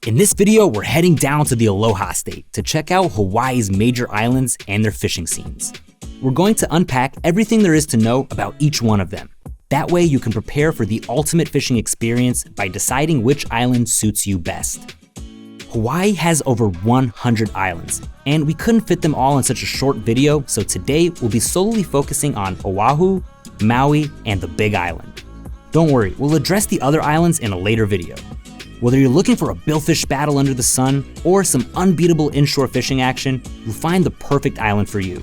In this video, we're heading down to the Aloha State to check out Hawaii's major islands and their fishing scenes. We're going to unpack everything there is to know about each one of them. That way you can prepare for the ultimate fishing experience by deciding which island suits you best. Hawaii has over 100 islands, and we couldn't fit them all in such a short video, so today we'll be solely focusing on Oahu, Maui, and the Big Island. Don't worry, we'll address the other islands in a later video. Whether you're looking for a billfish battle under the sun or some unbeatable inshore fishing action, you'll find the perfect island for you.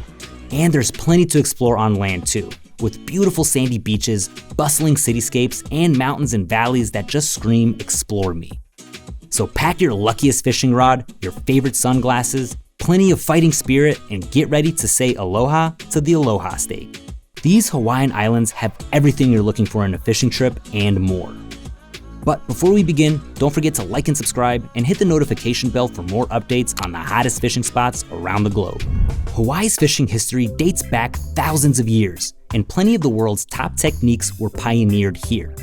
And there's plenty to explore on land too, with beautiful sandy beaches, bustling cityscapes, and mountains and valleys that just scream, "Explore me." So pack your luckiest fishing rod, your favorite sunglasses, plenty of fighting spirit, and get ready to say aloha to the Aloha State. These Hawaiian islands have everything you're looking for in a fishing trip and more. But before we begin, don't forget to like and subscribe and hit the notification bell for more updates on the hottest fishing spots around the globe. Hawaii's fishing history dates back thousands of years, and plenty of the world's top techniques were pioneered here.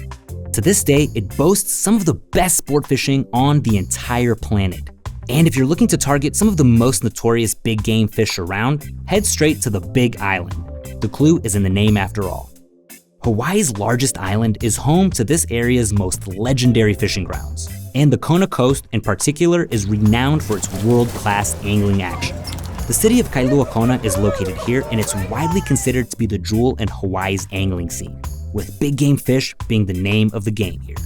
To this day, it boasts some of the best sport fishing on the entire planet. And if you're looking to target some of the most notorious big game fish around, head straight to the Big Island. The clue is in the name after all. Hawaii's largest island is home to this area's most legendary fishing grounds, and the Kona coast in particular is renowned for its world-class angling action. The city of Kailua Kona is located here, and it's widely considered to be the jewel in Hawaii's angling scene, with big game fish being the name of the game here.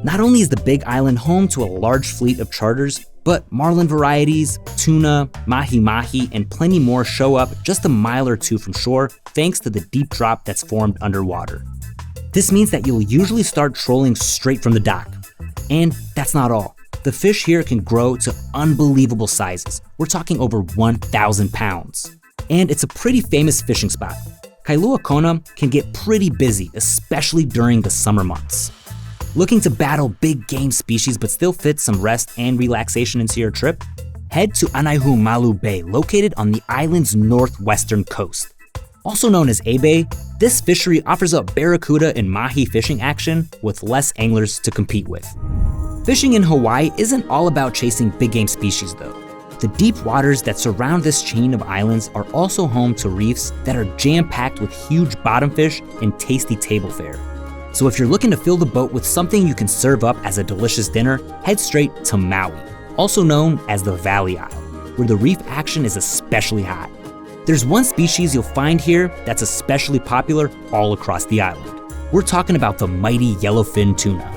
Not only is the Big Island home to a large fleet of charters, but marlin varieties, tuna, Mahi Mahi, and plenty more show up just a mile or two from shore thanks to the deep drop that's formed underwater. This means that you'll usually start trolling straight from the dock. And that's not all. The fish here can grow to unbelievable sizes. We're talking over 1,000 pounds. And it's a pretty famous fishing spot. Kailua Kona can get pretty busy, especially during the summer months. Looking to battle big game species but still fit some rest and relaxation into your trip? Head to Anaihumalu Bay, located on the island's northwestern coast. Also known as A-Bay, this fishery offers up barracuda and mahi fishing action with less anglers to compete with. Fishing in Hawaii isn't all about chasing big game species though. The deep waters that surround this chain of islands are also home to reefs that are jam-packed with huge bottomfish and tasty table fare. So if you're looking to fill the boat with something you can serve up as a delicious dinner, head straight to Maui, also known as the Valley Isle, where the reef action is especially hot. There's one species you'll find here that's especially popular all across the island. We're talking about the mighty yellowfin tuna.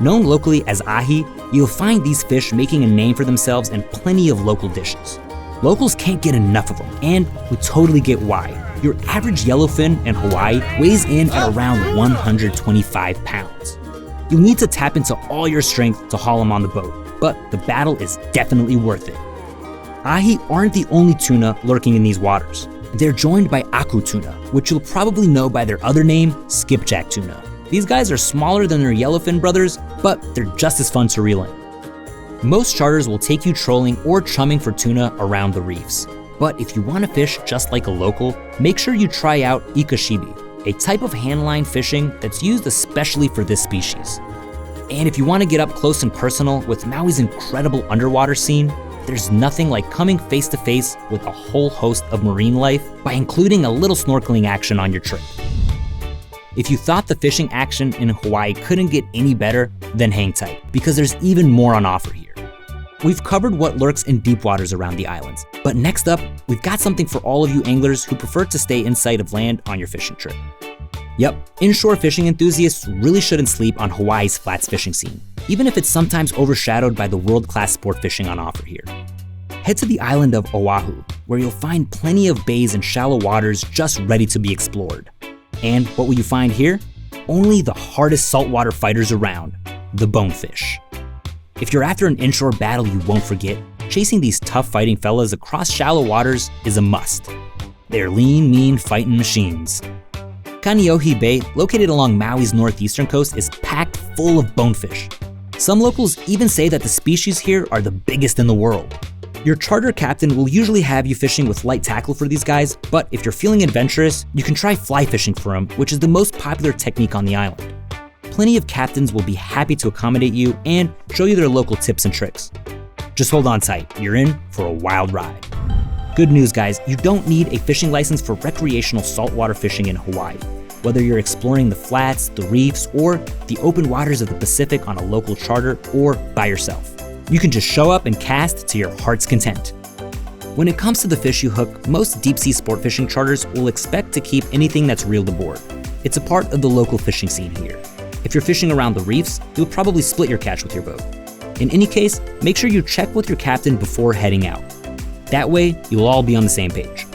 Known locally as ahi, you'll find these fish making a name for themselves in plenty of local dishes. Locals can't get enough of them, and we totally get why. Your average yellowfin in Hawaii weighs in at around 125 pounds. You'll need to tap into all your strength to haul them on the boat, but the battle is definitely worth it. Ahi aren't the only tuna lurking in these waters. They're joined by aku tuna, which you'll probably know by their other name, skipjack tuna. These guys are smaller than their yellowfin brothers, but they're just as fun to reel in. Most charters will take you trolling or chumming for tuna around the reefs. But if you want to fish just like a local, make sure you try out ikashibi, a type of handline fishing that's used especially for this species. And if you want to get up close and personal with Maui's incredible underwater scene, there's nothing like coming face to face with a whole host of marine life by including a little snorkeling action on your trip. If you thought the fishing action in Hawaii couldn't get any better, then hang tight, because there's even more on offer here. We've covered what lurks in deep waters around the islands, but next up, we've got something for all of you anglers who prefer to stay in sight of land on your fishing trip. Yep, inshore fishing enthusiasts really shouldn't sleep on Hawaii's flats fishing scene, even if it's sometimes overshadowed by the world-class sport fishing on offer here. Head to the island of Oahu, where you'll find plenty of bays and shallow waters just ready to be explored. And what will you find here? Only the hardest saltwater fighters around, the bonefish. If you're after an inshore battle you won't forget, chasing these tough fighting fellas across shallow waters is a must. They're lean, mean fighting machines. Kaneohe Bay, located along Maui's northeastern coast, is packed full of bonefish. Some locals even say that the species here are the biggest in the world. Your charter captain will usually have you fishing with light tackle for these guys, but if you're feeling adventurous, you can try fly fishing for them, which is the most popular technique on the island. plenty of captains will be happy to accommodate you and show you their local tips and tricks. Just hold on tight, you're in for a wild ride. Good news guys, you don't need a fishing license for recreational saltwater fishing in Hawaii. Whether you're exploring the flats, the reefs, or the open waters of the Pacific on a local charter or by yourself, you can just show up and cast to your heart's content. When it comes to the fish you hook, most deep-sea sport fishing charters will expect to keep anything that's reeled aboard. It's a part of the local fishing scene here. If you're fishing around the reefs, you'll probably split your catch with your boat. In any case, make sure you check with your captain before heading out. That way, you'll all be on the same page.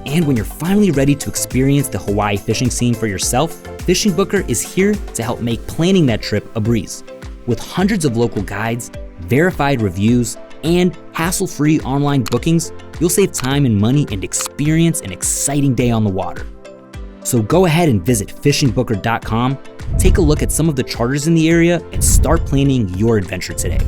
And when you're finally ready to experience the Hawaii fishing scene for yourself, FishingBooker is here to help make planning that trip a breeze. With hundreds of local guides, verified reviews, and hassle-free online bookings, you'll save time and money and experience an exciting day on the water. So go ahead and visit FishingBooker.com, take a look at some of the charters in the area, and start planning your adventure today.